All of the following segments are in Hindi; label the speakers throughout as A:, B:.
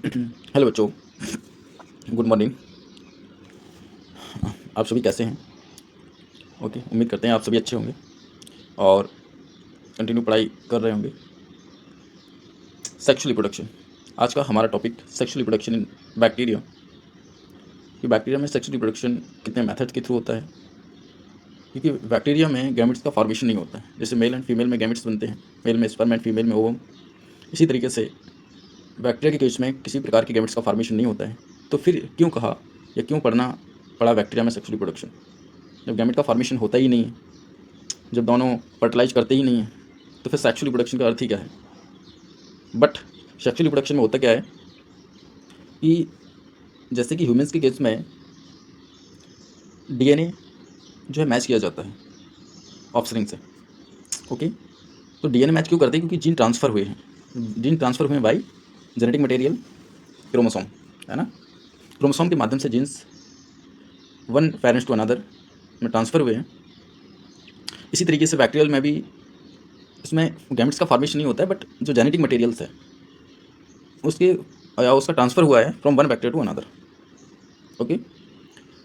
A: हेलो बच्चों, गुड मॉर्निंग। आप सभी कैसे हैं? ओके, उम्मीद करते हैं आप सभी अच्छे होंगे और कंटिन्यू पढ़ाई कर रहे होंगे। सेक्सुअल रिप्रोडक्शन, आज का हमारा टॉपिक सेक्सुअल रिप्रोडक्शन इन बैक्टीरिया। कि बैक्टीरिया में सेक्सुअल रिप्रोडक्शन कितने मेथड के थ्रू होता है, क्योंकि बैक्टीरिया में गैमेट्स का फॉर्मेशन नहीं होता है। जैसे मेल एंड फीमेल में गैमेट्स बनते हैं, मेल में स्पर्म एंड फीमेल में ओवम, इसी तरीके से बैक्टीरिया के केस में किसी प्रकार के गैमेट्स का फॉर्मेशन नहीं होता है। तो फिर क्यों कहा या क्यों पढ़ना पड़ा बैक्टीरिया में सेक्सुअल रिप्रोडक्शन, जब गैमेट का फॉर्मेशन होता ही नहीं है, जब दोनों फर्टिलाइज करते ही नहीं हैं, तो फिर सेक्सुअल रिप्रोडक्शन का अर्थ ही क्या है। बट सेक्सुअल रिप्रोडक्शन में होता क्या है कि जैसे कि ह्यूमंस के केस में डीएनए जो है मैच किया जाता है ऑफस्प्रिंग से। ओके, तो डीएनए मैच क्यों करते हैं? क्योंकि जीन ट्रांसफ़र हुए हैं, जीन ट्रांसफ़र हुए हैं बाई जेनेटिक मटेरियल, क्रोमोसोम, है ना। क्रोमोसोम के माध्यम से genes one parents to another में ट्रांसफ़र हुए हैं। इसी तरीके से बैक्टीरियल में भी इसमें गैमेट्स का फॉर्मेशन नहीं होता है, बट जो जेनेटिक मटेरियल्स है उसके या उसका ट्रांसफ़र हुआ है from one bacteria to another. Okay,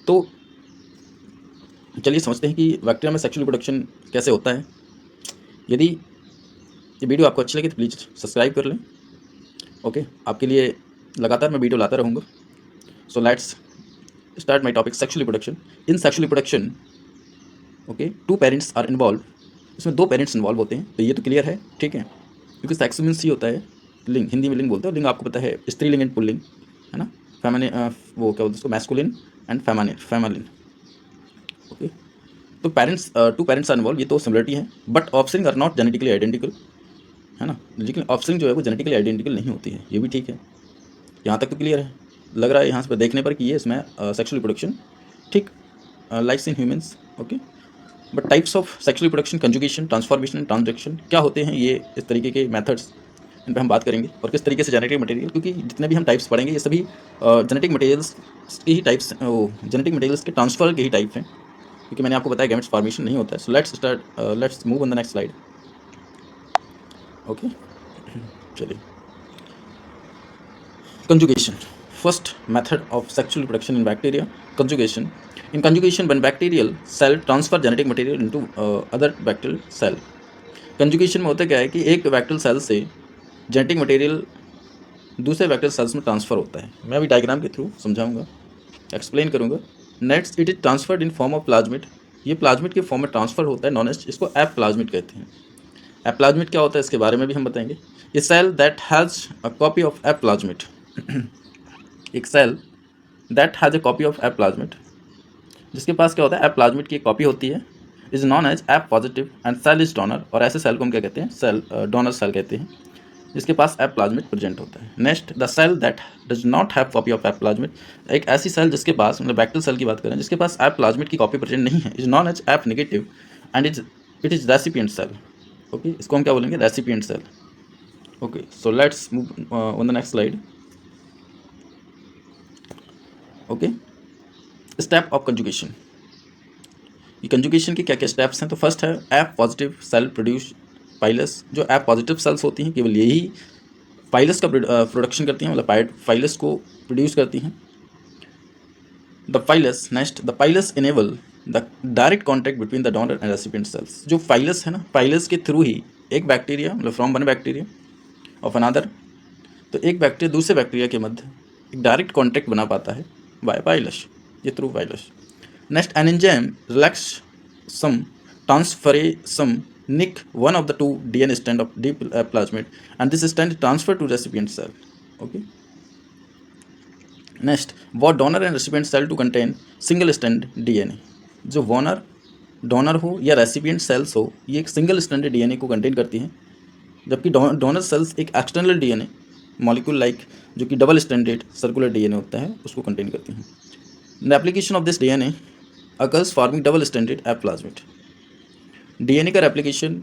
A: तो चलिए समझते हैं कि बैक्टीरिया में सेक्सुअल रिप्रोडक्शन कैसे होता है। यदि ये वीडियो आपको अच्छी लगे तो प्लीज़ सब्सक्राइब कर लें। ओके, आपके लिए लगातार मैं वीडियो लाता रहूँगा। So let's start my topic sexual reproduction. In sexual reproduction okay, two parents are involve. इसमें दो पेरेंट्स इन्वॉल्व होते हैं, तो ये तो क्लियर है, ठीक है। क्योंकि सेक्स मीन्स ही होता है लिंग, हिंदी में लिंग बोलते हैं, और लिंग आपको पता है स्त्रीलिंग एंड पुल्लिंग, है ना। फेमिनिन, वो क्या बोलते हैं उसको, मैस्कुलिन एंड फेमिनिन। ओके, तो parents, two parents are involve, ये तो सिमिलरिटी है, but offspring are not genetically identical, है ना। लेकिन ऑफस्प्रिंग जो है वो जेनेटिकली आइडेंटिकल नहीं होती है, ये भी ठीक है। यहाँ तक तो क्लियर है, लग रहा है यहाँ से देखने पर कि ये इसमें सेक्सुअल रिप्रोडक्शन ठीक likes in humans. Okay, but types of sexual reproduction, conjugation, transformation, transduction क्या होते हैं, ये इस तरीके के मेथड्स, इन पर हम बात करेंगे। और किस तरीके से जेनेटिक मटेरियल, क्योंकि जितने भी हम टाइप्स पढ़ेंगे ये सभी जेनेटिक मटेरियल्स के ही टाइप्स, जेनेटिक मटेरियल्स के ट्रांसफर के ही टाइप हैं, क्योंकि मैंने आपको बताया गैमेट्स फॉर्मेशन नहीं होता है। सो let's move on the next slide. Okay, चलिए, conjugation, first method of sexual reproduction in bacteria, conjugation. In conjugation, when bacterial cell transfer genetic material into other bacterial cell. Conjugation में होता क्या है कि एक बैक्टीरियल सेल से जेनेटिक मटेरियल दूसरे बैक्टीरियल सेल्स में ट्रांसफ़र होता है। मैं अभी डायग्राम के थ्रू समझाऊंगा, एक्सप्लेन करूंगा। Next, it is transferred in form of plasmid. ये प्लाज्मिड के फॉर्म में ट्रांसफ़र होता है, नॉन एज, इसको एप प्लाज्मिड कहते हैं। एप प्लाज्मिड क्या होता है इसके बारे में भी हम बताएंगे। A cell that has a copy of F plasmid, एक cell that has a copy of F plasmid, जिसके पास क्या होता है, एप प्लाज्मिड की एक कॉपी होती है, is known as F positive and cell is donor. और ऐसे सेल को हम क्या कहते हैं, सेल डोनर सेल कहते हैं, जिसके पास एप प्लाज्मिड प्रेजेंट होता है। Next, the cell that does not have copy of F plasmid, एक ऐसी सेल जिसके पास, मतलब बैक्टीरियल सेल की बात करें, जिसके पास एप प्लाज्मिड की कॉपी प्रेजेंट नहीं है, is known as F negative and it is recipient cell. Okay, इसको हम क्या बोलेंगे, recipient cell. Okay, so let's move on the next slide. Okay, step of conjugation. ये कंजुगेशन के क्या क्या स्टेप्स हैं? तो फर्स्ट है F positive cell produce pilus. जो एप पॉजिटिव सेल्स होती हैं केवल यही पाइलस का प्रोडक्शन करती हैं, मतलब पाइलस को प्रोड्यूस करती हैं। The pilus, next, the pilus enable the direct contact between the donor and recipient cells. जो पाइलस है ना, पाइलस के थ्रू ही एक बैक्टीरिया, मतलब from one bacteria of another, तो एक बैक्टीरिया दूसरे बैक्टीरिया के मध्य एक डायरेक्ट कॉन्टैक्ट बना पाता है बाय पाइलस, ये through pilus. Next, an enzyme relax some transferase nick one of the two DNA strand of D plasmid, and this strand is transferred to recipient cell. Okay. Next, what donor and recipient cell to contain single strand DNA. जो डोनर हो या रेसिपिएंट सेल्स हो, ये एक सिंगल स्ट्रैंडेड डीएनए को कंटेन करती हैं, जबकि डोनर सेल्स एक एक्सटर्नल डीएनए मॉलिक्यूल लाइक, जो कि डबल स्ट्रैंडेड सर्कुलर डीएनए होता है, उसको कंटेन करती हैं। The application of this DNA occurs forming double stranded F plasmid. DNA का replication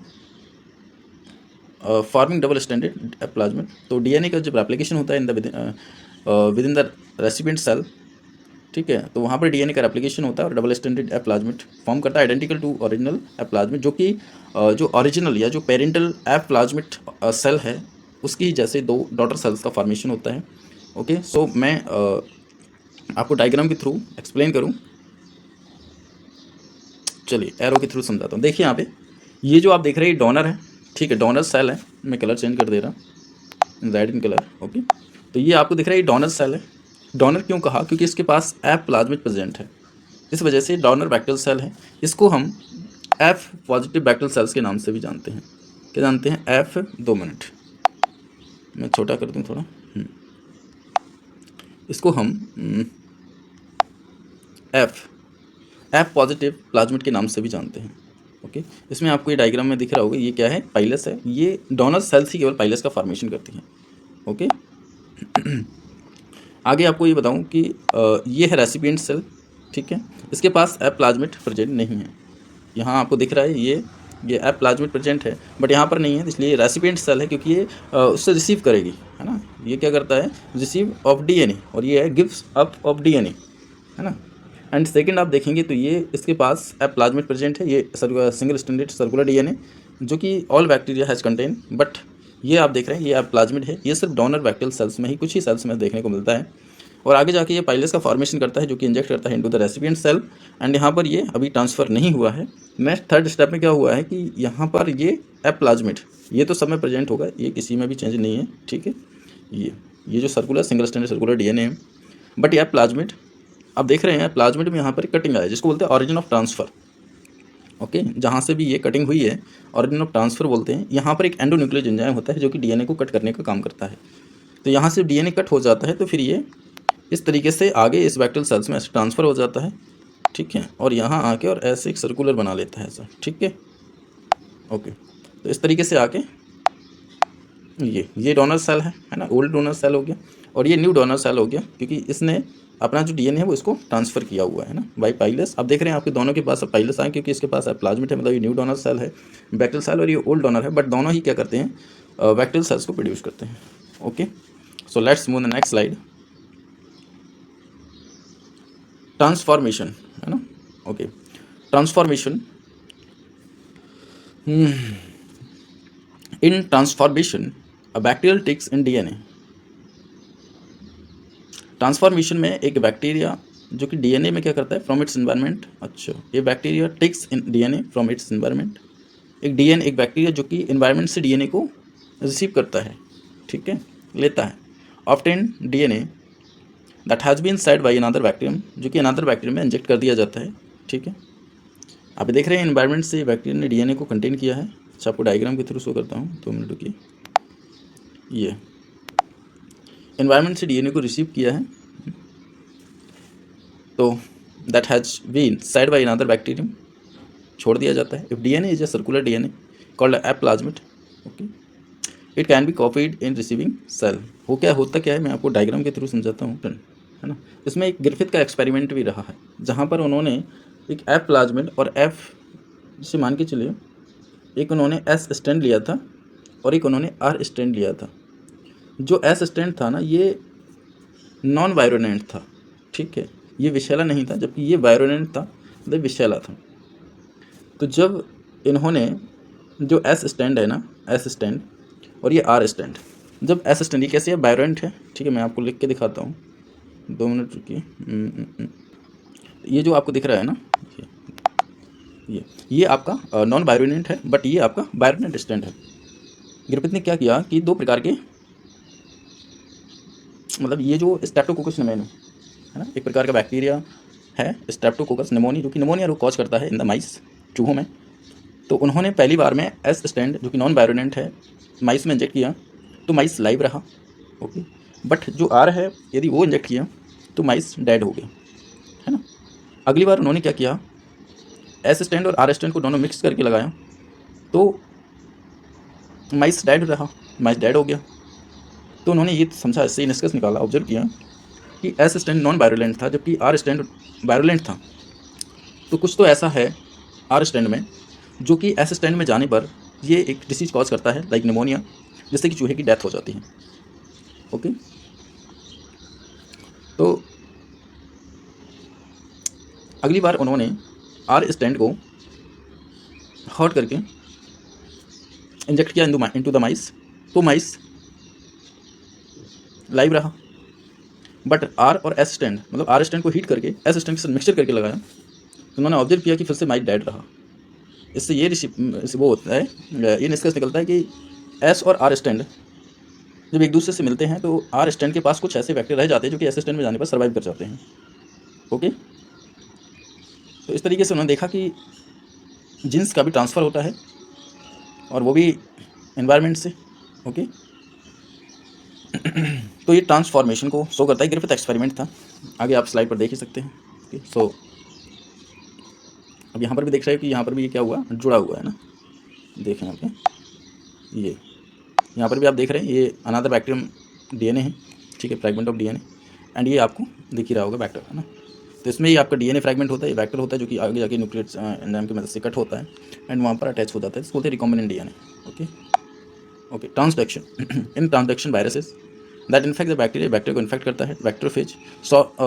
A: forming double stranded F plasmid, तो डीएनए का जब रेप्लिकेशन होता है in the within the recipient cell, ठीक है, तो वहाँ पर डीएनए का रेप्लिकेशन होता है और double stranded F plasmid form करता है, identical to original F plasmid, जो कि जो ओरिजिनल या जो पेरेंटल एप प्लाज्मिड सेल है उसकी ही जैसे दो डॉटर सेल्स का फॉर्मेशन होता है। ओके, सो मैं आपको डायग्राम के थ्रू एक्सप्लेन करूं। चलिए एरो के थ्रू समझाता हूँ। देखिए यहाँ पे ये जो आप देख रहे हैं डोनर है, ठीक है, डोनर सेल है। मैं कलर चेंज कर दे रहा हूँ, रेड इन कलर। ओके, तो ये आपको दिख रहा है ये डोनर सेल है। डोनर क्यों कहा? क्योंकि इसके पास एफ प्लाज्मिड प्रेजेंट है, इस वजह से डोनर बैक्टीरियल सेल है। इसको हम एफ पॉजिटिव बैक्टीरियल सेल्स के नाम से भी जानते हैं। क्या जानते हैं? एफ, 2 मिनट मैं छोटा कर दूँ थोड़ा। इसको हम एफ पॉजिटिव प्लाज्मिड के नाम से भी जानते हैं। ओके, इसमें आपको ये डायग्राम में दिख रहा होगा, ये क्या है? पाइलस है। ये डोनर सेल्स ही केवल पाइलस का फॉर्मेशन करती हैं। ओके आगे आपको ये बताऊं कि ये है रेसिपिएंट सेल, ठीक है। इसके पास एफ प्लाज्मिड प्रेजेंट नहीं है। यहाँ आपको दिख रहा है ये एफ प्लाज्मिड प्रेजेंट है, बट यहाँ पर नहीं है, इसलिए रेसिपिएंट सेल है, क्योंकि ये उससे रिसीव करेगी, है ना। ये क्या करता है? रिसीव ऑफ डीएनए, और ये है गिव्स अप ऑफ डीएनए, है ना। एंड सेकंड आप देखेंगे तो ये इसके पास एफ प्लाज्मिड प्रेजेंट है। ये सिंगल स्टैंडर्ड सर्कुलर डीएनए जो कि all bacteria has contain, but ये आप देख रहे हैं ये एफ प्लाज्मिड है। ये सिर्फ डोनर बैक्टीरियल सेल्स में ही, कुछ ही सेल्स में देखने को मिलता है। और आगे जाके ये पाइलस का फॉर्मेशन करता है, जो कि इंजेक्ट करता है into the recipient cell. And यहाँ पर ये अभी ट्रांसफ़र नहीं हुआ है। नेक्स्ट थर्ड स्टेप में क्या हुआ है कि यहाँ पर ये एफ प्लाज्मिड, ये तो सब में प्रेजेंट होगा, ये किसी में भी चेंज नहीं है, ठीक है। ये जो circular single standard circular DNA है, बट ये प्लाज्मिड आप देख रहे हैं, प्लाज्मिड में यहाँ पर कटिंग आया, जिसको बोलते हैं ऑरिजिन ऑफ ट्रांसफ़र। ओके, जहाँ से भी ये कटिंग हुई है ऑरिजिन ऑफ ट्रांसफ़र बोलते हैं। यहाँ पर एक एंडोन्यूक्लियस एंजाइम होता है जो कि डीएनए को कट करने का काम करता है। तो यहाँ से डीएनए कट हो जाता है, तो फिर ये इस तरीके से आगे इस बैक्टीरियल सेल्स में ऐसे ट्रांसफ़र हो जाता है, ठीक है। और यहाँ आके और ऐसे एक सर्कुलर बना लेता है ऐसा, ठीक है। ओके, तो इस तरीके से आके ये डोनर सेल है ना, ओल्ड डोनर सेल हो गया, और ये न्यू डोनर सेल हो गया, क्योंकि इसने अपना जो डीएनए है वो इसको ट्रांसफ़र किया हुआ है ना बाई पाइलस। आप देख रहे हैं आपके दोनों के पास अब पाइलस आए, क्योंकि इसके पास प्लाज्मिड है, मतलब ये न्यू डोनर सेल है बैक्टीरियल सेल, और ये ओल्ड डोनर है, बट दोनों ही क्या करते हैं? बैक्टीरियल सेल्स को प्रोड्यूस करते हैं। Okay, so let's move the next slide. Transformation, है ना। Okay, transformation. In transformation a bacterial takes in DNA. Transformation में एक बैक्टीरिया जो कि डीएनए में क्या करता है? From its environment. अच्छा, ये bacteria takes in DNA from its environment. एक बैक्टीरिया जो कि एनवायरनमेंट से डीएनए को रिसीव करता है, ठीक है, लेता है। Obtain DNA that has been shed by another bacterium, जो कि अनदर बैक्टीरियम में इंजेक्ट कर दिया जाता है, ठीक है। आप देख रहे हैं एनवायरनमेंट से बैक्टीरिया ने डीएनए को कंटेन किया है। अच्छा, आपको डायग्राम के थ्रू शो करता हूँ, 2 मिनट रुकिए। ये एनवायरनमेंट से डीएनए को रिसीव किया है, तो that has been shed by another bacterium, छोड़ दिया जाता है। If DNA is a circular DNA called F plasmid, okay, it can be copied in receiving cell. वो क्या होता क्या है, मैं आपको डायग्राम के थ्रू समझाता हूँ, है ना। इसमें एक ग्रिफिथ का एक्सपेरिमेंट भी रहा है, जहाँ पर उन्होंने एक एफ प्लाज्मिड और एफ से मान के चलिए, एक उन्होंने एस स्टैंड लिया था और एक उन्होंने आर स्टैंड लिया था। जो एस स्टैंड था ना, ये नॉन वायरोलेंट था, ठीक है, ये विषैला नहीं था, जबकि ये वायरोलेंट था, मतलब विषैला था। तो जब इन्होंने जो एस स्टैंड है ना, एस स्टैंड और ये आर स्टैंड, जब एस स्टैंड, ये कैसे है? वायरोलेंट है, ठीक है, मैं आपको लिख के दिखाता हूँ, 2 मिनट रुकिए। ये जो आपको दिख रहा है ना, ये आपका नॉन वायरोलेंट है, बट ये आपका वायरोलेंट स्टैंड है। ग्रिफिथ ने क्या किया कि 2 प्रकार के, मतलब ये जो स्ट्रेप्टोकोकस निमोनिया है ना, एक प्रकार का बैक्टीरिया है स्ट्रेप्टोकोकस निमोनिया, जो कि निमोनिया रोग कॉज करता है इन द माइस, चूहों में। तो उन्होंने पहली बार में एस स्टैंड जो कि नॉन वायरोलेंट है माइस में इंजेक्ट किया, तो माइस लाइव रहा, ओके। बट जो आर है, यदि वो इंजेक्ट किया तो माइस डेड हो गए, है ना। अगली बार उन्होंने क्या किया, एस स्टैंड और आर स्टैंड को दोनों मिक्स करके लगाया, तो माइस डेड रहा, माइस डेड हो गया। तो उन्होंने ये समझा, इससे निष्कर्ष निकाला, ऑब्जर्व किया कि एस स्टैंड नॉन वायरोलेंट था जबकि आर स्टैंड वायरोलेंट था। तो कुछ तो ऐसा है आर स्टैंड में जो कि एस स्टैंड में जाने पर ये एक डिसीज कॉज करता है, लाइक निमोनिया, जिससे कि चूहे की डेथ हो जाती है, ओके। तो अगली बार उन्होंने आर स्टैंड को हर्ट करके इंजेक्ट किया इनटू द माइस, तो माइस लाइव रहा, बट आर और एस स्टैंड, मतलब आर स्टैंड को हीट करके एस स्टैंड के साथ मिक्सचर करके लगाया, तो उन्होंने ऑब्जर्व किया कि फिर से माइक डेड रहा। इससे ये वो होता है, ये निष्कर्ष निकलता है कि एस और आर स्टैंड जब एक दूसरे से मिलते हैं तो आर स्टैंड के पास कुछ ऐसे वैक्टर रह जाते हैं जो कि एस स्टैंड में जाने पर सर्वाइव कर जाते हैं। ओके, तो इस तरीके से उन्होंने देखा कि जीन्स का भी ट्रांसफ़र होता है और वो भी एनवायरनमेंट से। ओके, तो ये ट्रांसफॉर्मेशन को शो करता है। ग्रिफिथ एक्सपेरिमेंट था, आगे आप स्लाइड पर देख ही सकते हैं। ओके, सो अब यहाँ पर भी देख रहे हो कि यहाँ पर भी ये क्या हुआ, जुड़ा हुआ है ना, देखें यहाँ पे, ये यहाँ पर भी आप देख रहे हैं ये अनदर बैक्टीरियम डीएनए है, ठीक है, फ्रैगमेंट ऑफ डीएनए, एंड ये आपको दिख ही रहा होगा वेक्टर, है ना। तो इसमें ही आपका डीएनए फ्रैगमेंट होता है, ये वेक्टर होता है जो कि आगे जाके न्यूक्लियोटाइड एंजाइम की मदद से कट होता है एंड वहाँ पर अटैच हो जाता है, इसको बोलते हैं recombinant DNA. Okay okay, transduction in transduction viruses that infect the bacteria, bacteria को इन्फेक्ट करता है। Bacteriophage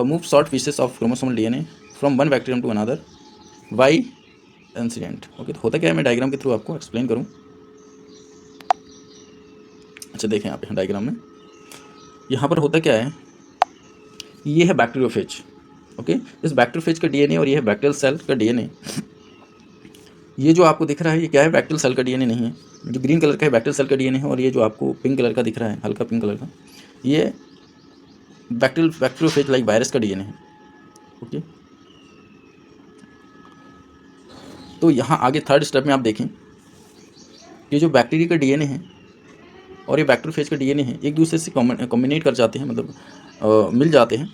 A: move short pieces of chromosomal DNA from one bacterium to another by incident. Okay, तो होता क्या है, मैं डायग्राम के थ्रू आपको एक्सप्लेन करूँ। अच्छा देखें यहाँ पे डायग्राम में, यहाँ पर होता क्या है, ये है बैक्टीरियोफेज। ओके, इस बैक्टीरियोफेज का डीएनए और ये है बैक्टीरियल सेल का डीएनए। ये जो आपको दिख रहा है ये क्या है, बैक्टीरियल सेल का डीएनए नहीं है, जो ग्रीन कलर का है बैक्टीरियल सेल का डीएनए है, और ये जो आपको पिंक कलर का दिख रहा है, हल्का पिंक कलर का, ये बैक्टीरियोफेज लाइक वायरस का डीएनए है। ओके, तो यहाँ आगे थर्ड स्टेप में आप देखें, ये जो बैक्टीरिया का डीएनए है और ये बैक्टीरियोफेज का डीएनए है, एक दूसरे से कॉम्बिनेट कर जाते हैं, मतलब मिल जाते हैं,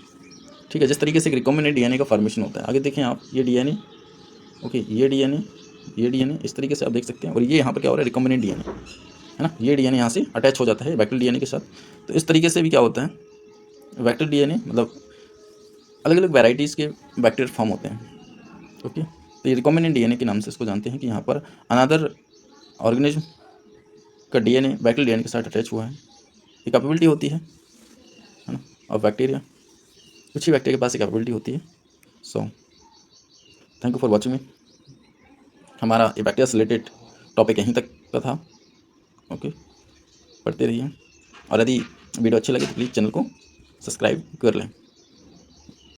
A: ठीक है। जिस तरीके से रिकॉम्बिनेंट डीएनए का फॉर्मेशन होता है, आगे देखें आप, ये डीएनए, ओके, ये डीएनए इस तरीके से आप देख सकते हैं, और ये यहाँ पर क्या हो रहा है, रिकॉम्बिनेंट डीएनए, है ना, ये डीएनए यहाँ से अटैच हो जाता है बैक्टीरियल डीएनए के साथ। तो इस तरीके से भी क्या होता है, बैक्टीरियल डीएनए मतलब अलग अलग वैराइटीज़ के बैक्टीरिया फॉर्म होते हैं। ओके, तो ये रिकॉम्बिनेंट डीएनए के नाम से इसको जानते हैं कि यहाँ पर अनदर ऑर्गेनिज्म का डीएनए बैक्टीरियल डीएनए के साथ अटैच हुआ है, ये कैपेबिलिटी होती है ना, और बैक्टीरिया, कुछ ही बैक्टीरिया के पास ये कैपेबिलिटी होती है। So thank you for watching मी। हमारा ये बैक्टीरिया से रिलेटेड टॉपिक यहीं तक का था। ओके, पढ़ते रहिए, और यदि वीडियो अच्छी लगे तो प्लीज़ चैनल को सब्सक्राइब कर लें।